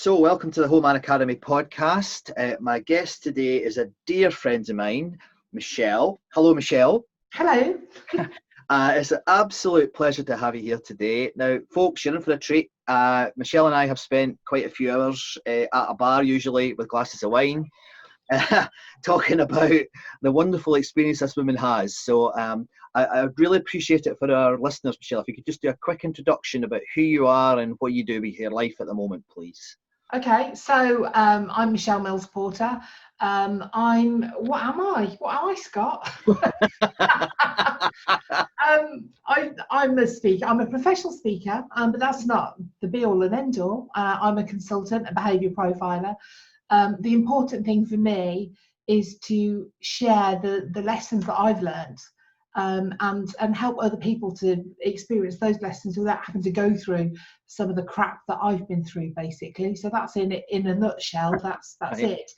So, welcome to the Home Man Academy podcast. My guest today is a dear friend of mine, Michelle. Hello, Michelle. Hello. It's an absolute pleasure to have you here today. Now, folks, you're in for a treat. Michelle and I have spent quite a few hours at a bar, usually with glasses of wine, talking about the wonderful experience this woman has. So I would really appreciate it for our listeners, Michelle, if you could just do a quick introduction about who you are and what you do with your life at the moment, please. Okay, so I'm Michelle Mills-Porter. What am I? What am I, Scott? I'm a speaker. I'm a professional speaker, but that's not the be-all and end-all. I'm a consultant, a behaviour profiler. The important thing for me is to share the lessons that I've learned and help other people to experience those lessons without having to go through some of the crap that I've been through, basically. So that's in a nutshell. That's it.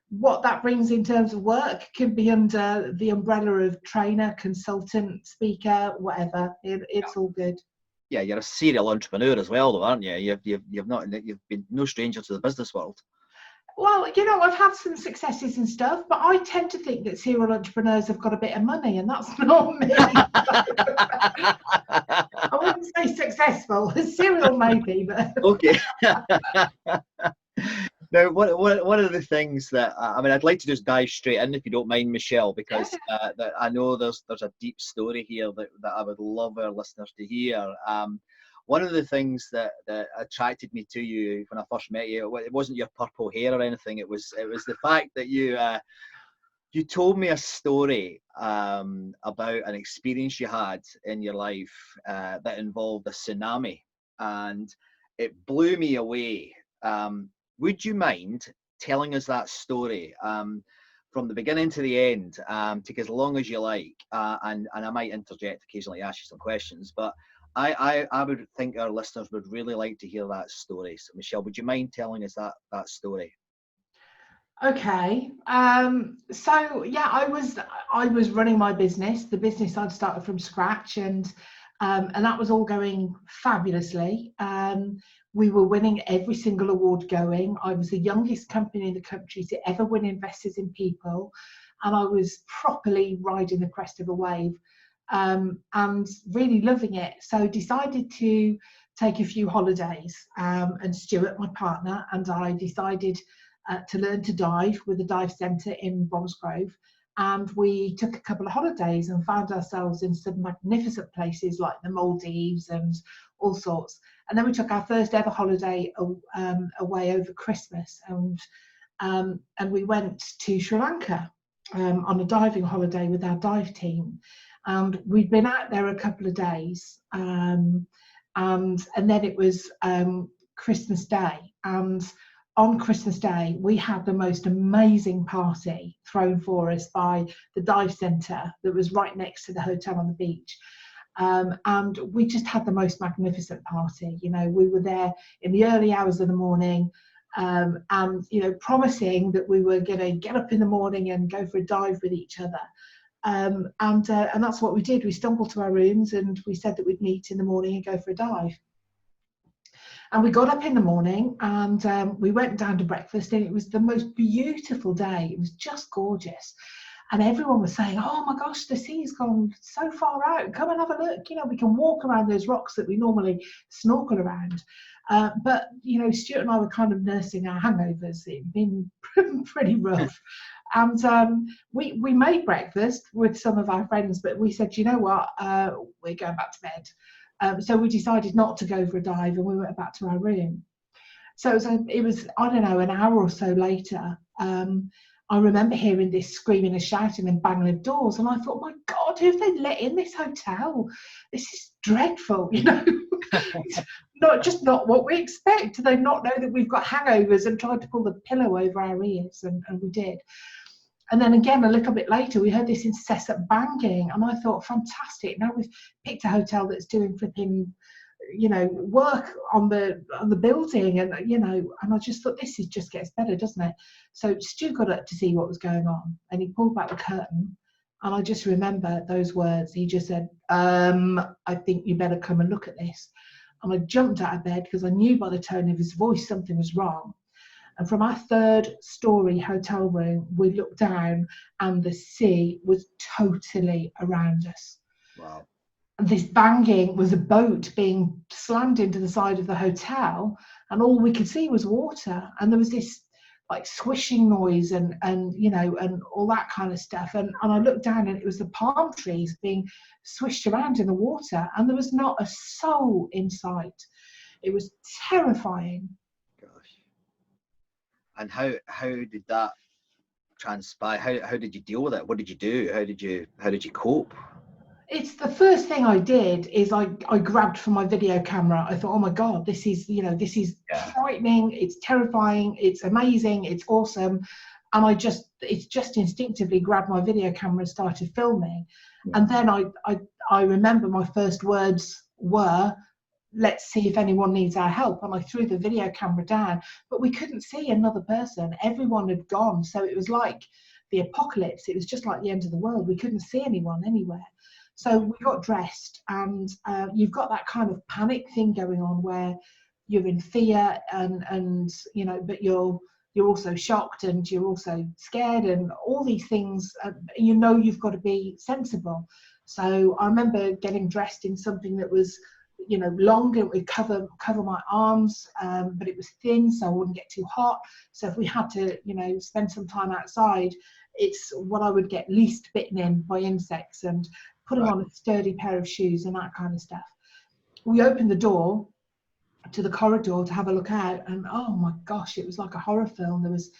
What that brings in terms of work can be under the umbrella of trainer, consultant, speaker, whatever. It's all good. Yeah, you're a serial entrepreneur as well, though, aren't you? You've been no stranger to the business world. Well, I've had some successes and stuff, but I tend to think that serial entrepreneurs have got a bit of money, and that's not me. I wouldn't say successful. Serial maybe, but okay. Now, one of the things that I'd like to just dive straight in, if you don't mind, Michelle, because I know there's a deep story here that I would love our listeners to hear. One of the things that attracted me to you when I first met you, it wasn't your purple hair or anything. It was the fact that you told me a story about an experience you had in your life that involved a tsunami, and it blew me away. Would you mind telling us that story from the beginning to the end? Take as long as you like, and I might interject occasionally, ask you some questions, but I would think our listeners would really like to hear that story. So, Michelle, would you mind telling us that story? Okay. So yeah, I was running my business, the business I'd started from scratch, and that was all going fabulously. We were winning every single award going. I was the youngest company in the country to ever win Investors in People, and I was properly riding the crest of a wave. And really loving it. So decided to take a few holidays, and Stuart, my partner, and I decided to learn to dive with a dive centre in Bromsgrove. And we took a couple of holidays and found ourselves in some magnificent places like the Maldives and all sorts. And then we took our first ever holiday away over Christmas, and we went to Sri Lanka on a diving holiday with our dive team. And we'd been out there a couple of days, and then it was Christmas Day. And on Christmas Day, we had the most amazing party thrown for us by the dive centre that was right next to the hotel on the beach. And we just had the most magnificent party. We were there in the early hours of the morning, and promising that we were going to get up in the morning and go for a dive with each other. And that's what we did. We stumbled to our rooms and we said that we'd meet in the morning and go for a dive. And we got up in the morning and we went down to breakfast, and it was the most beautiful day. It was just gorgeous. And everyone was saying, oh my gosh, the sea's gone so far out. Come and have a look. We can walk around those rocks that we normally snorkel around. But Stuart and I were kind of nursing our hangovers. It'd been pretty rough. And we made breakfast with some of our friends, but we said, you know what, we're going back to bed. So we decided not to go for a dive, and we went back to our room. So it was I don't know, an hour or so later, I remember hearing this screaming and shouting and banging of doors, and I thought, my God, who have they let in this hotel? This is dreadful, It's not what we expect. Do they not know that we've got hangovers and tried to pull the pillow over our ears? And we did. And then again, a little bit later, we heard this incessant banging, and I thought, fantastic. Now we've picked a hotel that's doing flipping, work on the building, and and I just thought, this just gets better, doesn't it? So Stu got up to see what was going on, and he pulled back the curtain, and I just remember those words. He just said, I think you better come and look at this. And I jumped out of bed because I knew by the tone of his voice something was wrong. And from our 3rd-story hotel room, we looked down and the sea was totally around us. Wow. And this banging was a boat being slammed into the side of the hotel, and all we could see was water. And there was this like swishing noise and all that kind of stuff. And I looked down and it was the palm trees being swished around in the water, and there was not a soul in sight. It was terrifying. And how did that transpire? How did you deal with it? What did you do? How did you cope? It's the first thing I did is I grabbed for my video camera. I thought, oh my God, this is frightening. It's terrifying. It's amazing. It's awesome. And it's just instinctively grabbed my video camera and started filming. Yeah. And then I remember my first words were, let's see if anyone needs our help. And I threw the video camera down, but we couldn't see another person. Everyone had gone. So it was like the apocalypse. It was just like the end of the world. We couldn't see anyone anywhere. So we got dressed, and you've got that kind of panic thing going on where you're in fear and but you're also shocked and you're also scared and all these things. You've got to be sensible. So I remember getting dressed in something that was long, it would cover my arms, but it was thin so I wouldn't get too hot. So if we had to spend some time outside, it's what I would get least bitten in by insects, and putting on a sturdy pair of shoes and that kind of stuff. We opened the door to the corridor to have a look out, and oh my gosh, it was like a horror film. There was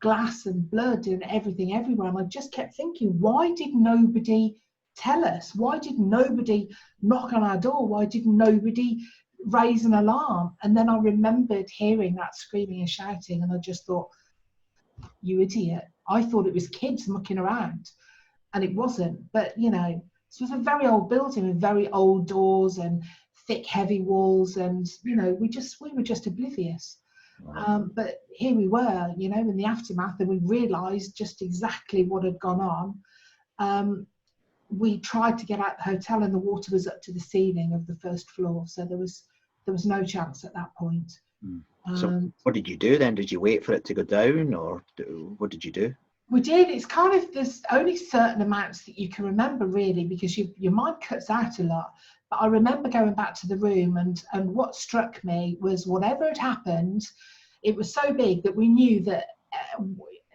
glass and blood and everything everywhere, and I just kept thinking, why did nobody tell us? Why did nobody knock on our door? Why did nobody raise an alarm? And then I remembered hearing that screaming and shouting, and I just thought, you idiot. I thought it was kids mucking around, and it wasn't. But this was a very old building with very old doors and thick, heavy walls, and we were just oblivious. But here we were, in the aftermath, and we realised just exactly what had gone on. We tried to get out the hotel, and the water was up to the ceiling of the 1st floor, so there was no chance at that point. So what did you do then? Did you wait for it to go down, or what did you do? We did. It's kind of, there's only certain amounts that you can remember really, because your mind cuts out a lot. But I remember going back to the room, and what struck me was whatever had happened, it was so big that we knew that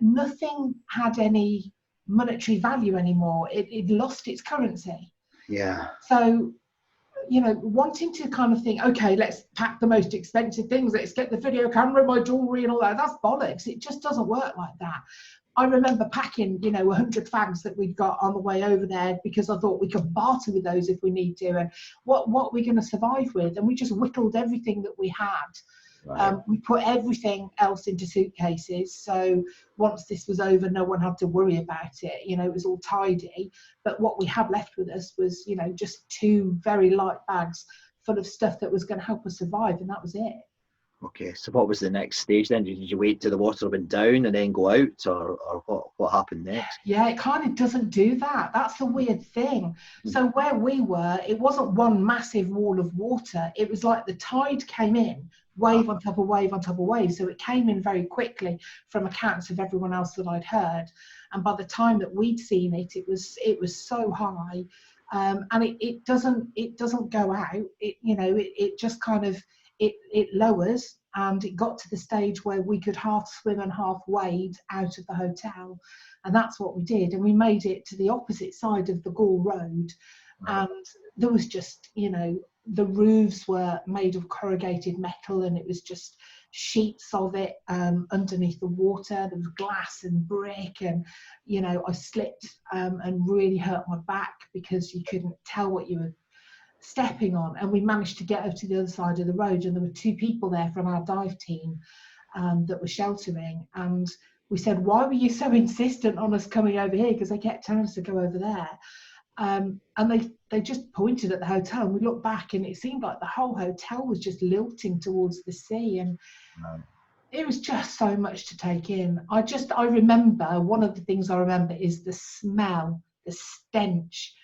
nothing had any monetary value anymore. It lost its currency. Yeah. So wanting to kind of think, okay, let's pack the most expensive things, let's get the video camera, my jewelry and all that, that's bollocks. It just doesn't work like that. I remember packing 100 fags that we'd got on the way over there, because I thought we could barter with those if we need to, and what we're going to survive with. And we just whittled everything that we had. Right. We put everything else into suitcases, so once this was over, no one had to worry about it. It was all tidy. But what we had left with us was just 2 very light bags full of stuff that was going to help us survive, and that was it. Okay, so what was the next stage then? Did you wait till the water went down and then go out, or what happened next? Yeah, it kind of doesn't do that. That's the weird thing. So where we were, it wasn't one massive wall of water. It was like the tide came in, wave on top of wave on top of wave. So it came in very quickly from accounts of everyone else that I'd heard. And by the time that we'd seen it, it was so high, and it doesn't go out. It just kind of it lowers, and it got to the stage where we could half swim and half wade out of the hotel, and that's what we did. And we made it to the opposite side of the Gall Road, and there was just the roofs were made of corrugated metal, and it was just sheets of it underneath the water. There was glass and brick, and I slipped and really hurt my back because you couldn't tell what you were stepping on. And we managed to get over to the other side of the road, and there were 2 people there from our dive team that were sheltering, and we said, why were you so insistent on us coming over here? Because they kept telling us to go over there. And they just pointed at the hotel, and we looked back, and it seemed like the whole hotel was just lilting towards the sea, and it was just so much to take in. I remember, one of the things I remember is the smell, the stench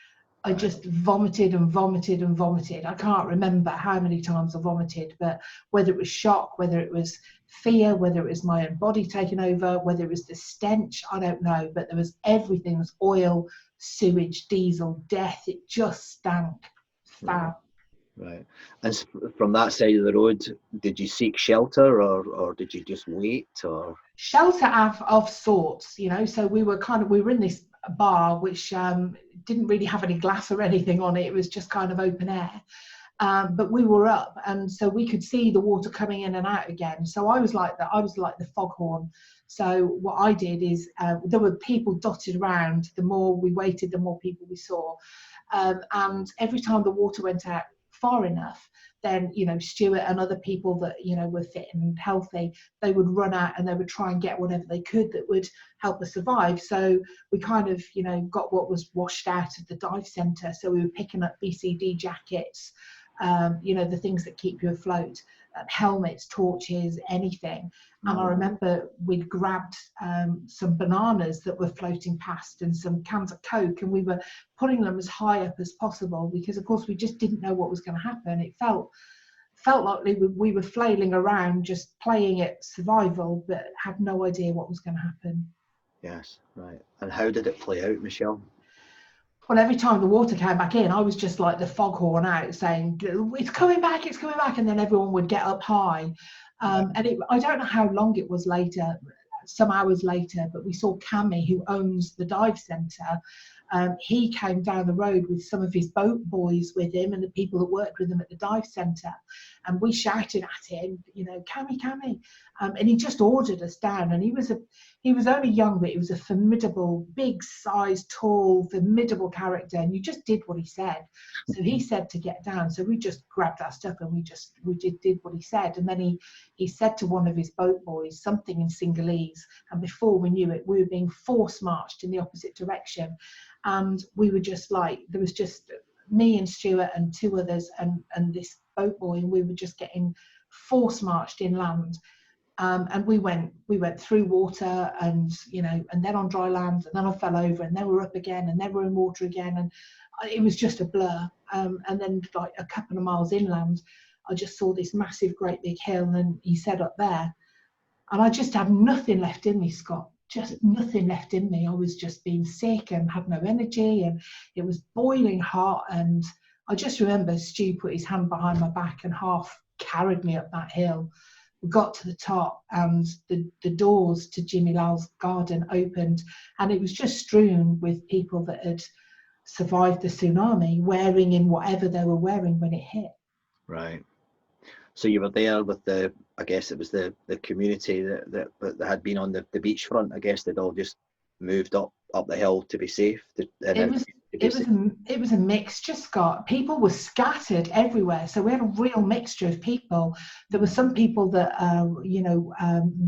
I just vomited and vomited and vomited. I can't remember how many times I vomited, but whether it was shock, whether it was fear, whether it was my own body taking over, whether it was the stench, I don't know. But there was everything. There was oil, sewage, diesel, death. It just stank foul. Right. And from that side of the road, did you seek shelter, or did you just wait, or? Shelter of sorts, you know. So we were in this bar which didn't really have any glass or anything on it. It was just kind of open air. But we were up, and so we could see the water coming in and out again. So I was like the foghorn. So what I did is there were people dotted around. The more we waited, the more people we saw. And every time the water went out far enough, then, you know, Stuart and other people that, you know, were fit and healthy, they would run out and they would try and get whatever they could that would help us survive. So we kind of, you know, got what was washed out of the dive centre. So we were picking up BCD jackets, you know, the things that keep you afloat, helmets, torches, anything. And I remember we'd grabbed some bananas that were floating past and some cans of Coke, and we were putting them as high up as possible because, of course, we just didn't know what was going to happen. It felt like we were flailing around, just playing at survival, but had no idea what was going to happen. Yes, right. And how did it play out, Michelle? Well, every time the water came back in, I was just like the foghorn out saying, it's coming back, it's coming back. And then everyone would get up high. And I don't know how long it was later, some hours later, but we saw Cammy, who owns the dive centre. He came down the road with some of his boat boys with him and the people that worked with him at the dive centre. And we shouted at him, you know, Cammy, Cammy. And he just ordered us down. And he was only young, but he was a formidable, big size, tall, formidable character. And you just did what he said. So he said to get down. So we just grabbed our stuff and we did what he said. And then he said to one of his boat boys something in Sinhalese. And before we knew it, we were being force marched in the opposite direction. And we were just like, there was just me and Stuart and two others and this boat boy, and we were just getting force marched inland. And we went through water, and, you know, and then on dry land, and then I fell over, and then we're up again, and then we're in water again, and it was just a blur. And then like a couple of miles inland, I just saw this massive, great big hill, and he said up there, and I just had nothing left in me, Scott. Just nothing left in me. I was just being sick and had no energy, and it was boiling hot. And I just remember Stu put his hand behind my back and half carried me up that hill. We got to the top, and the doors to Jimmy Lal's garden opened, and it was just strewn with people that had survived the tsunami, wearing in whatever they were wearing when it hit. Right. So you were there with I guess it was the community that had been on the beachfront. I guess they'd all just moved up the hill to be safe. It was a mixture, Scott. People were scattered everywhere. So we had a real mixture of people. There were some people that,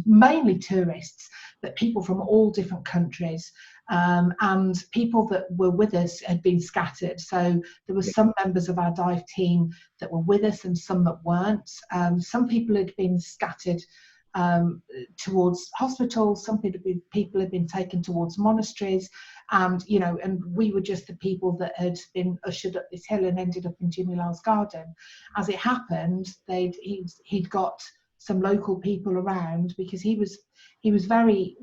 mainly tourists, but people from all different countries. And people that were with us had been scattered. So there were some members of our dive team that were with us and some that weren't. Some people had been scattered towards hospitals. Some people had been taken towards monasteries. And, you know, and we were just the people that had been ushered up this hill and ended up in Jimmy Lal's garden. As it happened, he'd got some local people around because he was very...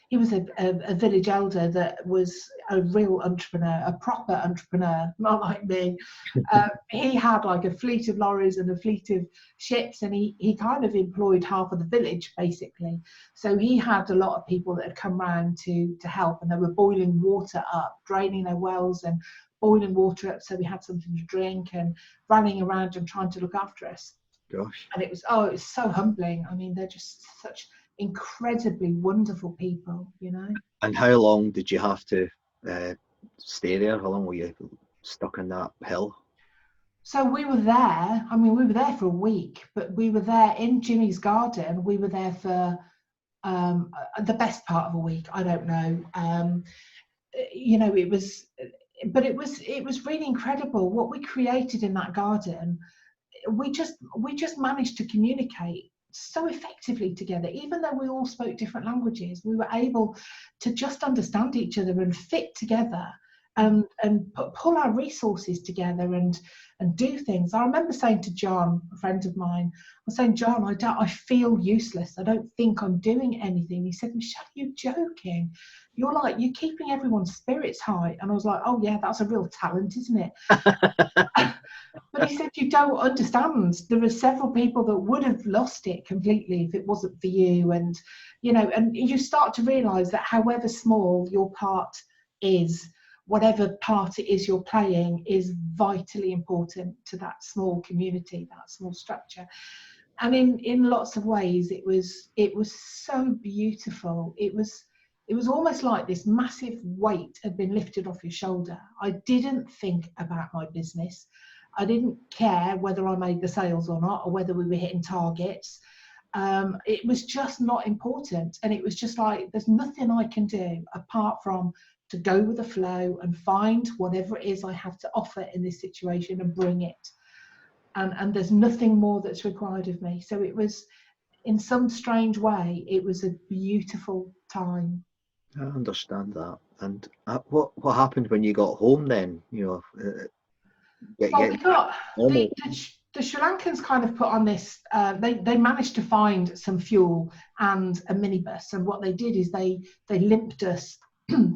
he was a village elder that was a real entrepreneur, a proper entrepreneur, not like me. He had like a fleet of lorries and a fleet of ships, and he kind of employed half of the village, basically. So he had a lot of people that had come round to help, and they were boiling water up, draining their wells and boiling water up so we had something to drink, and running around and trying to look after us. Gosh. And it was so humbling. I mean, they're just such incredibly wonderful people, you know. And how long did you have to stay there? How long were you stuck in that hill? So we were there. I mean, we were there for a week, but we were there in Jimmy's garden. We were there for the best part of a week. I don't know. You know, it was really incredible what we created in that garden. We just managed to communicate so effectively together. Even though we all spoke different languages, we were able to just understand each other and fit together. and pull our resources together and do things. I remember saying to John, a friend of mine, I was saying, John, I feel useless. I don't think I'm doing anything. He said, Michelle, you're joking. You're keeping everyone's spirits high. And I was like, oh yeah, that's a real talent, isn't it? But he said, you don't understand. There are several people that would have lost it completely if it wasn't for you. And, and you start to realise that however small your part is, whatever part it is you're playing is vitally important to that small community, that small structure. And in lots of ways, it was so beautiful. It was almost like this massive weight had been lifted off your shoulder. I didn't think about my business. I didn't care whether I made the sales or not, or whether we were hitting targets. It was just not important. And it was just like, there's nothing I can do apart from to go with the flow and find whatever it is I have to offer in this situation and bring it. And there's nothing more that's required of me. So it was, in some strange way, it was a beautiful time. I understand that. And what happened when you got home then? We got the Sri Lankans kind of put on this. They managed to find some fuel and a minibus, and what they did is they limped us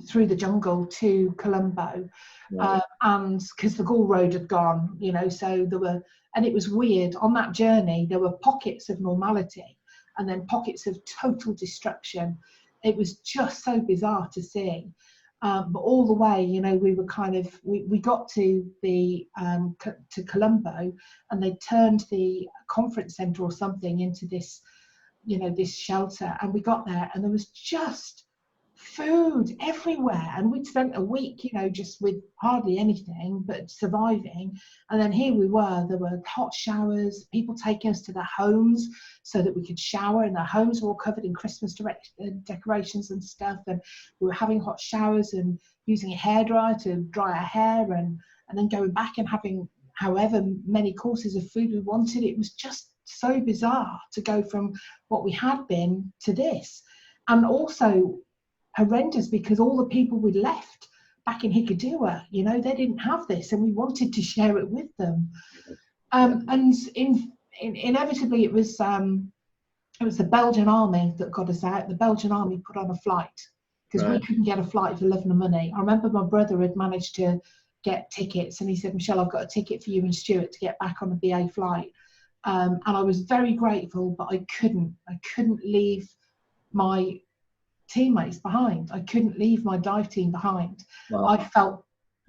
through the jungle to Colombo, right. And because the Gaul Road had gone, so there were, and it was weird on that journey. There were pockets of normality, and then pockets of total destruction. It was just so bizarre to see. But all the way, we were we got to the to Colombo, and they turned the conference centre or something into this, this shelter. And we got there, and there was just food everywhere. And we'd spent a week, just with hardly anything but surviving. And then here we were. There were hot showers, people taking us to their homes so that we could shower, and their homes were all covered in Christmas decorations and stuff. And we were having hot showers and using a hairdryer to dry our hair, and then going back and having however many courses of food we wanted. It was just so bizarre to go from what we had been to this. And also horrendous because all the people we'd left back in Hikkaduwa, they didn't have this, and we wanted to share it with them. And inevitably it was the Belgian army that got us out. The Belgian army put on a flight because we couldn't get a flight for love nor money. I remember my brother had managed to get tickets, and he said, Michelle, I've got a ticket for you and Stuart to get back on the BA flight. And I was very grateful, but I couldn't leave my teammates behind. I couldn't leave my dive team behind. Wow. I felt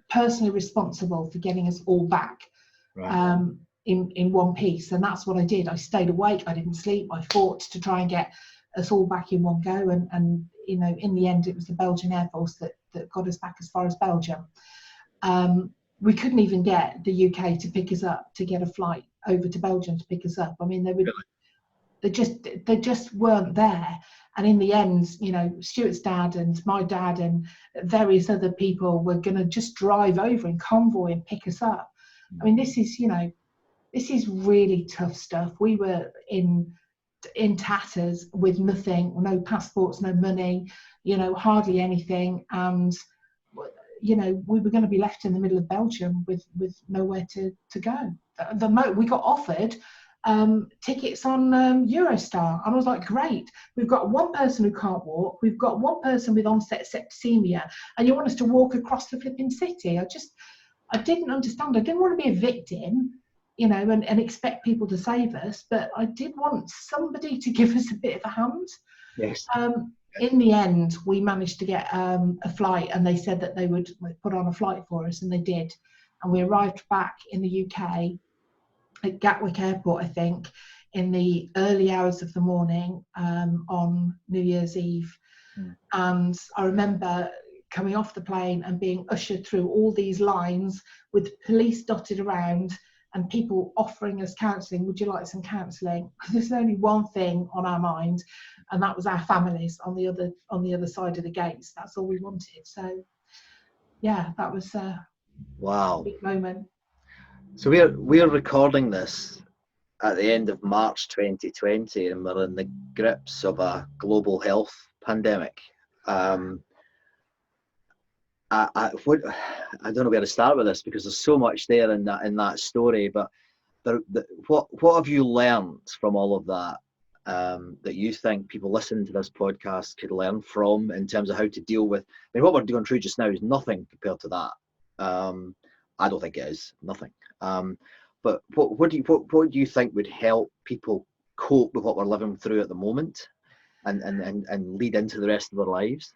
personally responsible for getting us all back in one piece, and that's what I did. I stayed awake, I didn't sleep, I fought to try and get us all back in one go, and in the end it was the Belgian Air Force that got us back as far as Belgium. We couldn't even get the UK to pick us up, to get a flight over to Belgium to pick us up. I mean, they just weren't there. And in the end, Stuart's dad and my dad and various other people were going to just drive over in convoy and pick us up. I mean, this is really tough stuff. We were in tatters with nothing, no passports, no money, hardly anything. And, we were going to be left in the middle of Belgium with nowhere to go. We got offered tickets on Eurostar, and I was like, great, we've got one person who can't walk, we've got one person with onset septicemia, and you want us to walk across the flipping city. I didn't understand. I didn't want to be a victim, and expect people to save us, but I did want somebody to give us a bit of a hand. Yes. In the end, we managed to get a flight, and they said that they would put on a flight for us, and they did. And we arrived back in the UK at Gatwick Airport, I think, in the early hours of the morning on New Year's Eve. And I remember coming off the plane and being ushered through all these lines with police dotted around and people offering us counselling. Would you like some counselling? There's only one thing on our mind, and that was our families on the other side of the gates. That's all we wanted. So yeah, that was wow, a big moment. So we're recording this at the end of March 2020, and we're in the grips of a global health pandemic. I don't know where to start with this, because there's so much there in that story. But what have you learned from all of that, that you think people listening to this podcast could learn from, in terms of how to deal with? I mean, what we're going through just now is nothing compared to that. I don't think it is nothing. But what do you think would help people cope with what we're living through at the moment, and lead into the rest of their lives?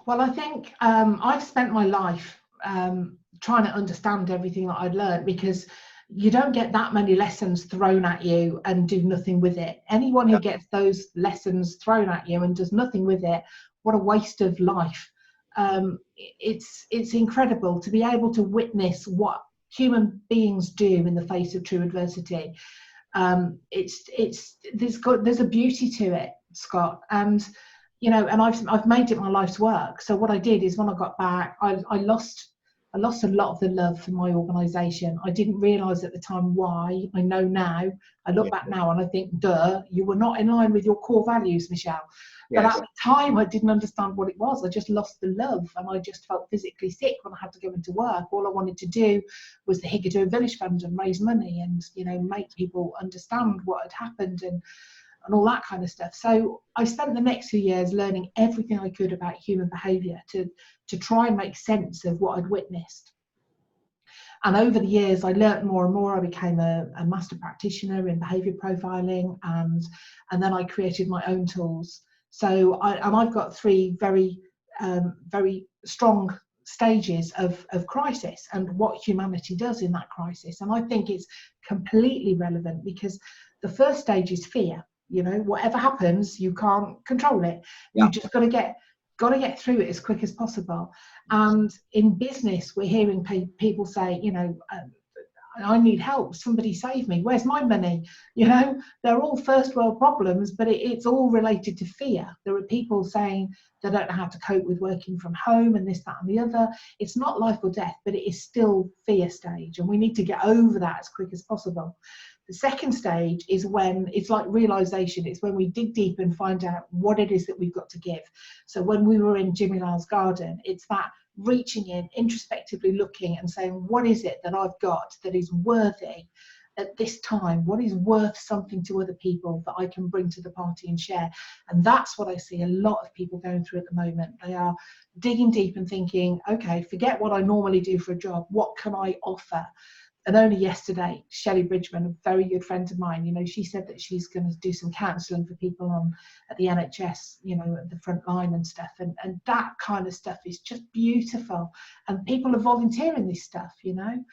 Well, I think I've spent my life trying to understand everything that I'd learned, because you don't get that many lessons thrown at you and do nothing with it. Anyone who gets those lessons thrown at you and does nothing with it, what a waste of life. It's incredible to be able to witness what human beings do in the face of true adversity. There's a beauty to it, Scott, and and I've made it my life's work. So what I did is, when I got back, I lost a lot of the love for my organisation. I didn't realise at the time why. I know now. I look back now and I think, duh, you were not in line with your core values, Michelle. But at the time, I didn't understand what it was. I just lost the love, and I just felt physically sick when I had to go into work. All I wanted to do was the Higgadoo Village Fund and raise money, and make people understand what had happened, and all that kind of stuff. So I spent the next few years learning everything I could about human behaviour to try and make sense of what I'd witnessed. And over the years, I learnt more and more. I became a master practitioner in behaviour profiling, and then I created my own tools. So I've got 3 very, very strong stages of crisis, and what humanity does in that crisis. And I think it's completely relevant, because the first stage is fear. Whatever happens, you can't control it. You just got to get through it as quick as possible. And in business, we're hearing people say, I need help, somebody save me, where's my money? They're all first world problems, but it's all related to fear. There are people saying they don't know how to cope with working from home, and this, that and the other. It's not life or death, but it is still fear stage, and we need to get over that as quick as possible. The second stage is when it's like realization. It's when we dig deep and find out what it is that we've got to give. So when we were in Jimmy Lyle's garden, it's that reaching in, introspectively looking and saying, what is it that I've got that is worthy at this time? What is worth something to other people that I can bring to the party and share? And that's what I see a lot of people going through at the moment. They are digging deep and thinking, okay, forget what I normally do for a job. What can I offer? And only yesterday, Shelley Bridgman, a very good friend of mine, she said that she's going to do some counselling for people at the NHS, at the front line and stuff. And that kind of stuff is just beautiful. And people are volunteering this stuff, And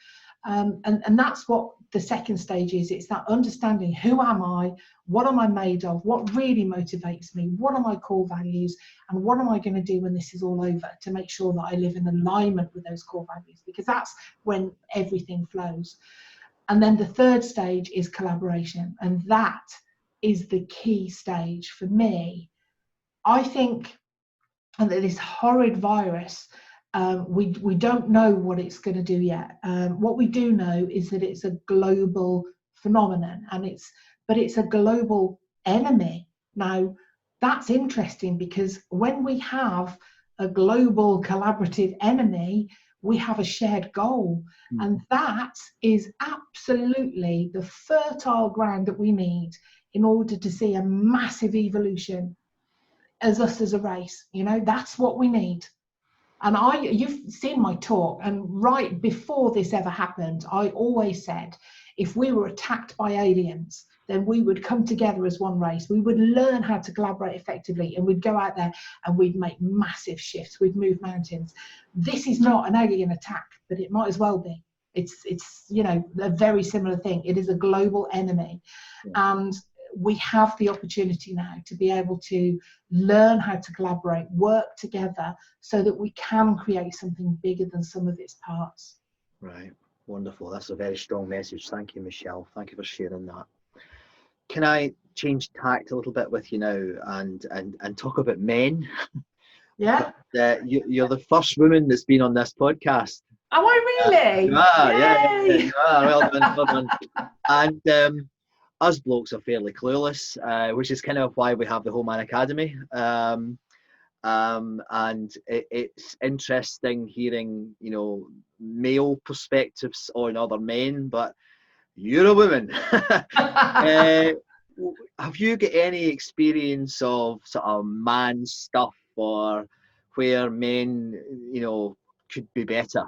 that's what the second stage is. It's that understanding, who am I? What am I made of? What really motivates me? What are my core values? And what am I going to do when this is all over to make sure that I live in alignment with those core values? Because that's when everything flows. And then the third stage is collaboration. And that is the key stage for me. I think that this horrid virus, we don't know what it's going to do yet. What we do know is that it's a global phenomenon, but it's a global enemy. Now, that's interesting, because when we have a global collaborative enemy, we have a shared goal. And that is absolutely the fertile ground that we need in order to see a massive evolution as us as a race. That's what we need. And you've seen my talk, and right before this ever happened, I always said, if we were attacked by aliens, then we would come together as one race. We would learn how to collaborate effectively, and we'd go out there and we'd make massive shifts. We'd move mountains. This is not an alien attack, but it might as well be. It's a very similar thing. It is a global enemy. And we have the opportunity now to be able to learn how to collaborate, work together, so that we can create something bigger than some of its parts. Right. Wonderful. That's a very strong message. Thank you, Michelle. Thank you for sharing that. Can I change tact a little bit with you now and talk about men? Yeah. You're the first woman that's been on this podcast. Am I really? Yeah. Well done. And us blokes are fairly clueless, which is kind of why we have the Whole Man Academy. And it's interesting hearing, you know, male perspectives on other men, but you're a woman. Have you got any experience of sort of man stuff, or where men, you know, could be better,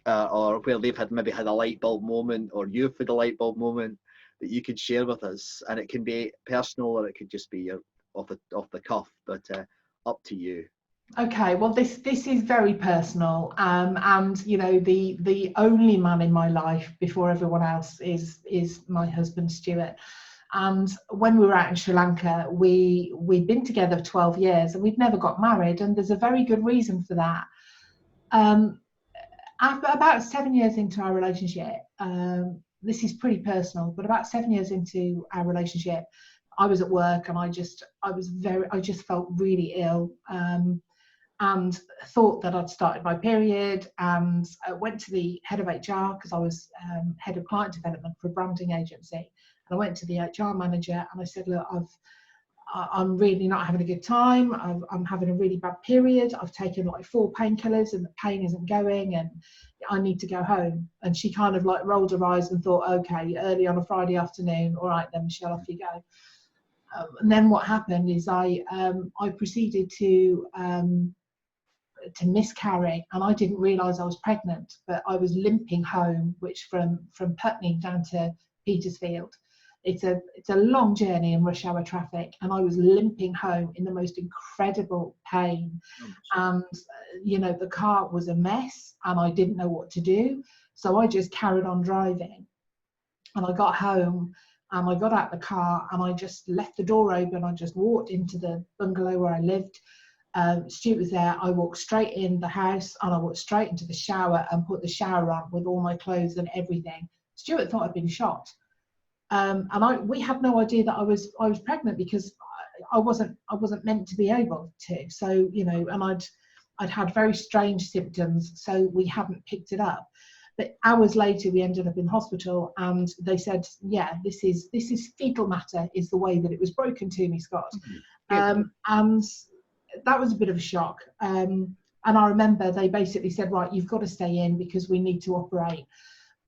or where they've maybe had a light bulb moment, or you've had a light bulb moment that you could share with us? And it can be personal, or it could just be off the cuff, but up to you. Okay, well, this is very personal, and you know, the only man in my life before everyone else is my husband Stuart. And when we were out in Sri Lanka, we'd been together 12 years, and we'd never got married, and there's a very good reason for that. About 7 years into our relationship, this is pretty personal, but about 7 years into our relationship, I was at work, and I just felt really ill. And thought that I'd started my period, and I went to the head of HR, because I was head of client development for a branding agency. And I went to the HR manager and I said, look, I'm really not having a good time. I'm having a really bad period. I've taken like 4 painkillers and the pain isn't going, and I need to go home. And she kind of like rolled her eyes and thought, okay, early on a Friday afternoon, all right then, Michelle, off you go. And then what happened is I proceeded to miscarry, and I didn't realise I was pregnant, but I was limping home, which from Putney down to Petersfield, it's a long journey in rush hour traffic, and I was limping home in the most incredible pain. And you know, the car was a mess, and I didn't know what to do, so I just carried on driving. And I got home, and I got out the car, and I just left the door open. I just walked into the bungalow where I lived. Stuart was there. I walked straight in the house, and I walked straight into the shower and put the shower on with all my clothes and everything. Stuart thought I'd been shot, and we had no idea that I was pregnant, because I wasn't meant to be able to. So you know, and I'd had very strange symptoms, so we hadn't picked it up. But hours later, we ended up in hospital, and they said, yeah, this is fetal matter, is the way that it was broken to me, Scott. And that was a bit of a shock. And I remember they basically said, right, you've got to stay in because we need to operate.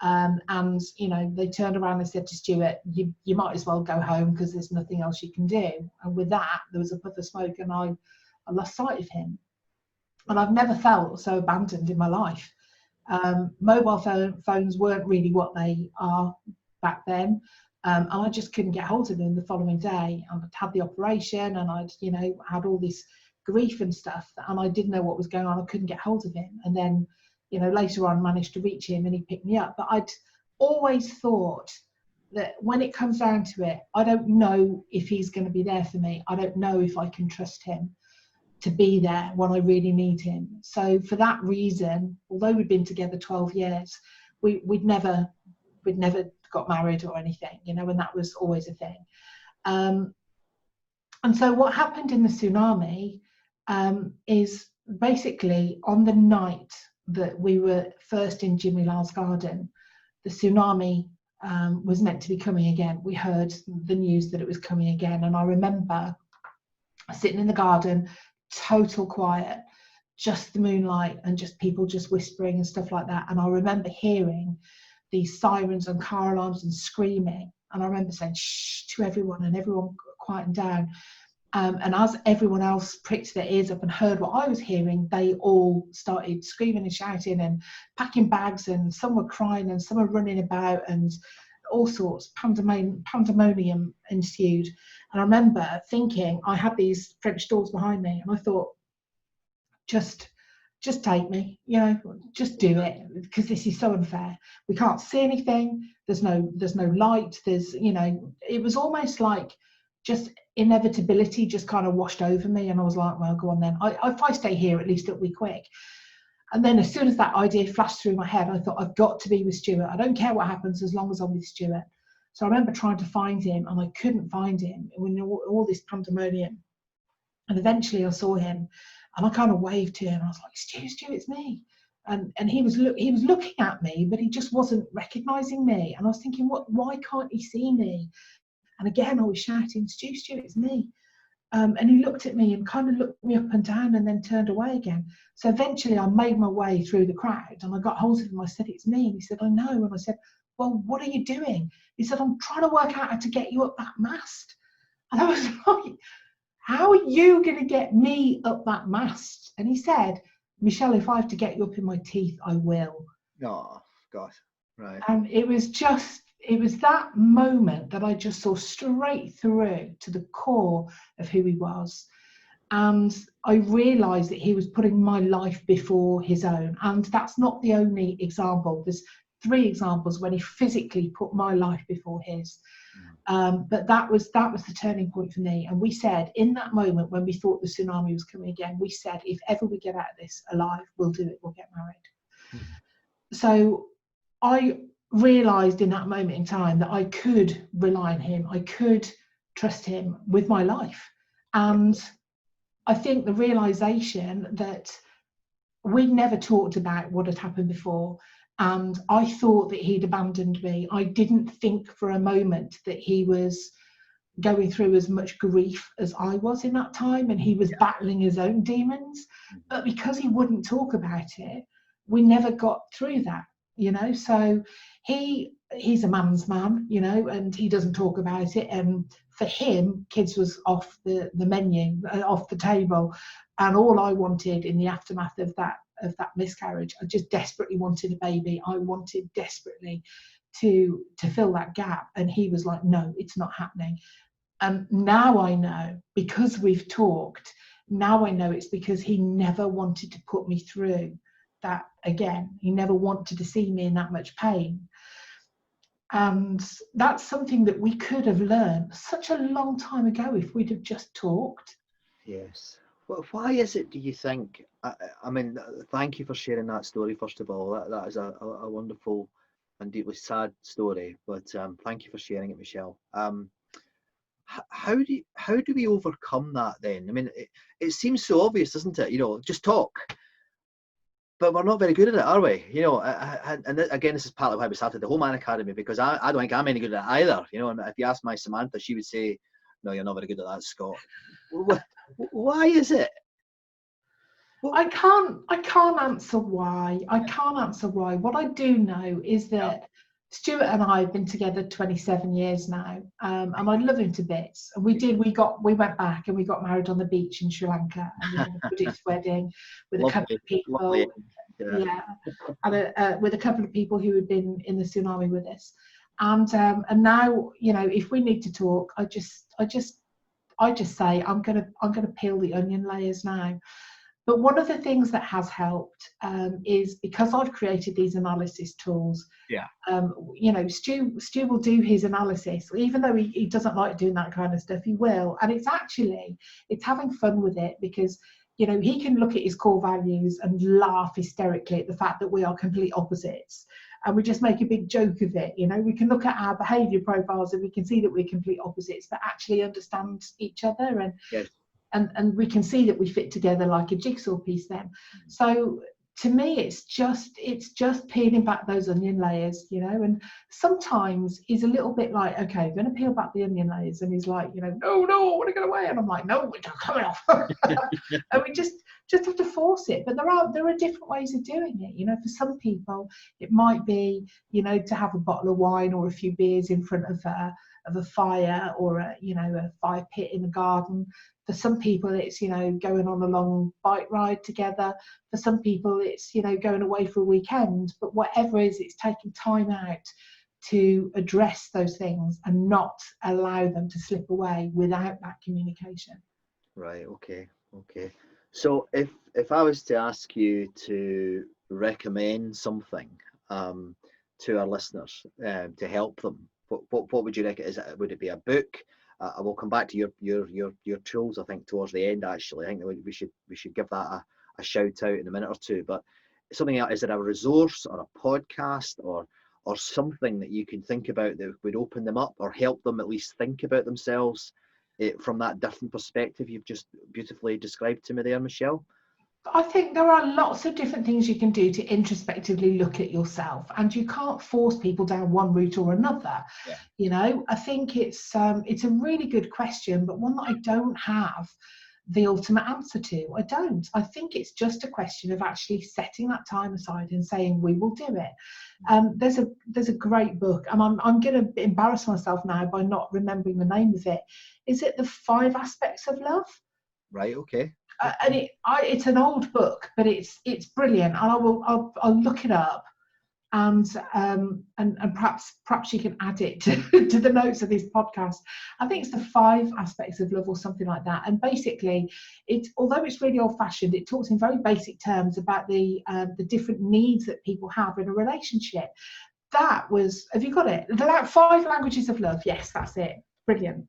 And you know, they turned around and said to Stuart, you might as well go home because there's nothing else you can do. And with that, there was a puff of smoke, and I lost sight of him. And I've never felt so abandoned in my life. Mobile phones weren't really what they are back then. And I just couldn't get hold of him the following day. And I'd had the operation, and I'd, you know, had all this grief and stuff, and I didn't know what was going on. I couldn't get hold of him. And then, you know, later on managed to reach him, and he picked me up. But I'd always thought that when it comes down to it, I don't know if he's going to be there for me. I don't know if I can trust him to be there when I really need him. So for that reason, although we'd been together 12 years, we'd never got married or anything, you know, and that was always a thing. And so what happened in the tsunami is basically on the night that we were first in Jimmy Lal's garden, the tsunami was meant to be coming again. We heard the news that it was coming again. And I remember sitting in the garden, total quiet, just the moonlight and just people just whispering and stuff like that. And I remember hearing these sirens and car alarms and screaming. And I remember saying shh to everyone, and everyone quietened down. And as everyone else pricked their ears up and heard what I was hearing, they all started screaming and shouting and packing bags, and some were crying and some were running about, and all sorts. Pandemonium ensued. And I remember thinking, I had these French doors behind me, and I thought, just take me, you know, just do it, because this is so unfair. We can't see anything. There's no light. There's, you know, it was almost like just inevitability just kind of washed over me. And I was like, well, go on then. If I stay here, at least it'll be quick. And then as soon as that idea flashed through my head, I thought, I've got to be with Stuart. I don't care what happens as long as I'm with Stuart. So I remember trying to find him, and I couldn't find him when all this pandemonium. And eventually I saw him, and I kind of waved to him. I was like, Stuart, it's me. And he was looking at me, but he just wasn't recognising me. And I was thinking, why can't he see me? And again, I was shouting, Stuart, it's me. And he looked at me and kind of looked me up and down and then turned away again. So eventually I made my way through the crowd and I got hold of him. I said, "It's me." And he said, "I know." And I said, "Well, what are you doing?" He said, "I'm trying to work out how to get you up that mast." And I was like, "How are you going to get me up that mast?" And he said, "Michelle, if I have to get you up in my teeth, I will." Oh, God. Right. And it was that moment that I just saw straight through to the core of who he was. And I realised that he was putting my life before his own. And that's not the only example. There's 3 examples when he physically put my life before his. But that was the turning point for me. And we said, in that moment when we thought the tsunami was coming again, we said, if ever we get out of this alive, we'll do it. We'll get married. So I realised in that moment in time that I could rely on him. I could trust him with my life. And I think the realisation that we'd never talked about what had happened before, and I thought that he'd abandoned me. I didn't think for a moment that he was going through as much grief as I was in that time, and he was battling his own demons. But because he wouldn't talk about it, we never got through that, So he's a man's man, and he doesn't talk about it. And for him, kids was off the menu, off the table. And all I wanted in the aftermath of that miscarriage, I just desperately wanted a baby. I wanted desperately to fill that gap. And he was like, "No, it's not happening." And now I know, because we've talked, now I know it's because he never wanted to put me through that again. He never wanted to see me in that much pain. And that's something that we could have learned such a long time ago if we'd have just talked. Yes. Well, why is it, do you think? I mean, thank you for sharing that story, first of all. That is a wonderful and deeply sad story. But thank you for sharing it, Michelle. How do we overcome that then? I mean, it seems so obvious, doesn't it? Just talk. But we're not very good at it, are we? And again, this is part of why we started the Home Man Academy, because I don't think I'm any good at it either. And if you ask my Samantha, she would say, "No, you're not very good at that, Scott." Why is it? I can't answer why. What I do know is that Stuart and I have been together 27 years now, and I love him to bits. And we went back and we got married on the beach in Sri Lanka, and we had a Buddhist wedding with a couple of people. Lovely. And with a couple of people who had been in the tsunami with us. And now, if we need to talk, I just say I'm gonna peel the onion layers now. But one of the things that has helped is, because I've created these analysis tools. Stu will do his analysis, even though he doesn't like doing that kind of stuff. He will, and it's having fun with it, because he can look at his core values and laugh hysterically at the fact that we are complete opposites, and we just make a big joke of it. We can look at our behaviour profiles and we can see that we're complete opposites, but actually understand each other, and and we can see that we fit together like a jigsaw piece then. So to me, it's just peeling back those onion layers, and sometimes he's a little bit like, "Okay, I'm going to peel back the onion layers," and he's like, "No, I want to get away," and I'm like, "No, we're not coming off." And we just have to force it. But there are different ways of doing it. For some people, it might be, to have a bottle of wine or a few beers in front of a fire, or a fire pit in the garden. For some people, it's going on a long bike ride together. For some people, it's going away for a weekend. But whatever it is, it's taking time out to address those things and not allow them to slip away without that communication. Right. Okay. So if I was to ask you to recommend something to our listeners to help them, what would you recommend? Would it be a book? I will come back to your tools, I think, towards the end. Actually, I think that we should give that a shout out in a minute or two. But something else, is it a resource or a podcast or something that you can think about that would open them up or help them at least think about themselves from that different perspective you've just beautifully described to me there, Michelle? I think there are lots of different things you can do to introspectively look at yourself, and you can't force people down one route or another. Yeah. You know, I think it's a really good question, but one that I don't have the ultimate answer to. I don't. I think it's just a question of actually setting that time aside and saying we will do it. There's a great book, and I'm going to embarrass myself now by not remembering the name of it. Is it The 5 Aspects of Love? Right. Okay. And it's an old book, but it's brilliant, and I'll look it up, and perhaps you can add it to the notes of this podcast. I think it's The 5 Aspects of Love or something like that. And basically, although it's really old-fashioned, it talks in very basic terms about the different needs that people have in a relationship. Have you got it? The 5 Languages of Love. Yes, that's it. Brilliant.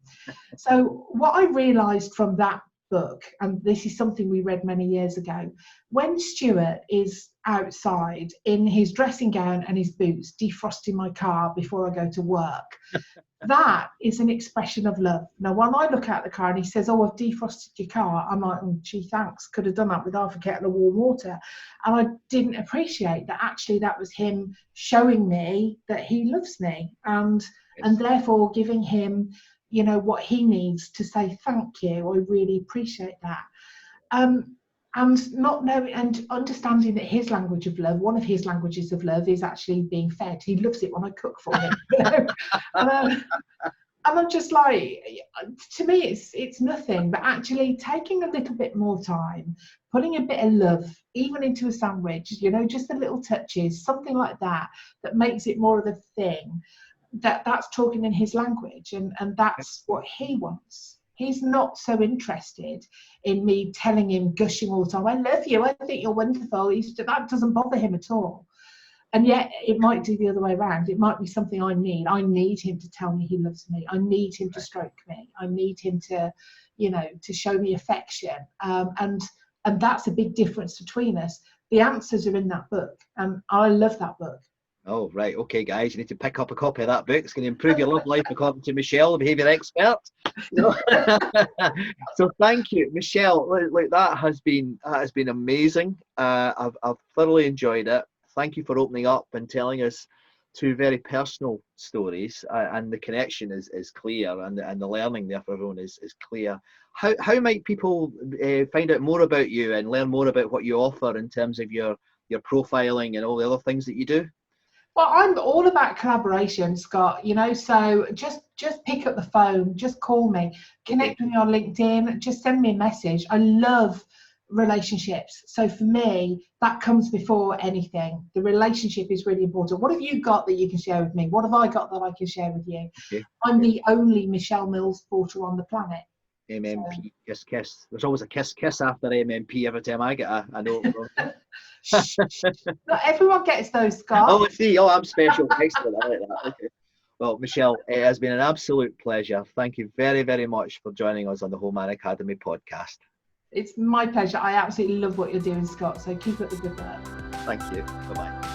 So what I realised from that book, and this is something we read many years ago, when Stuart is outside in his dressing gown and his boots defrosting my car before I go to work, that is an expression of love. Now when I look out the car and he says, oh, I've defrosted your car, I'm like, oh, gee, thanks, could have done that with half a kettle of warm water. And I didn't appreciate that actually that was him showing me that he loves me, and therefore giving him, you know, what he needs to say thank you. I really appreciate that. And not knowing and understanding that his language of love, one of his languages of love, is actually being fed. He loves it when I cook for him. You know? And I'm just like, to me, it's nothing, but actually taking a little bit more time, putting a bit of love even into a sandwich, you know, just the little touches, something like that, that makes it more of a thing. That's talking in his language, and that's what he wants. He's not so interested in me telling him, gushing all the time, I love you, I think you're wonderful. That doesn't bother him at all. And yet it might do the other way around. It might be something I need. I need him to tell me he loves me. I need him to stroke me. I need him to, you know, to show me affection. And that's a big difference between us. The answers are in that book, and I love that book. Oh, right. Okay, guys, you need to pick up a copy of that book. It's going to improve your love life, according to Michelle, the behaviour expert. So thank you, Michelle. Like that has been amazing. I've thoroughly enjoyed it. Thank you for opening up and telling us 2 very personal stories, and the connection is clear, and the learning there for everyone is clear. How might people find out more about you and learn more about what you offer in terms of your profiling and all the other things that you do? Well, I'm all about collaboration, Scott, you know, so just pick up the phone, just call me, connect with me on LinkedIn, just send me a message. I love relationships. So for me, that comes before anything. The relationship is really important. What have you got that you can share with me? What have I got that I can share with you? Okay. I'm the only Michelle Mills porter on the planet. MMP, so. Kiss. There's always a kiss after MMP every time I get a note. Not everyone gets those, Scott. Oh, I see. Oh, I'm special. Excellent. I like that. Okay. Well, Michelle, it has been an absolute pleasure. Thank you very, very much for joining us on the Home Man Academy podcast. It's my pleasure. I absolutely love what you're doing, Scott. So keep up the good work. Thank you. Bye-bye.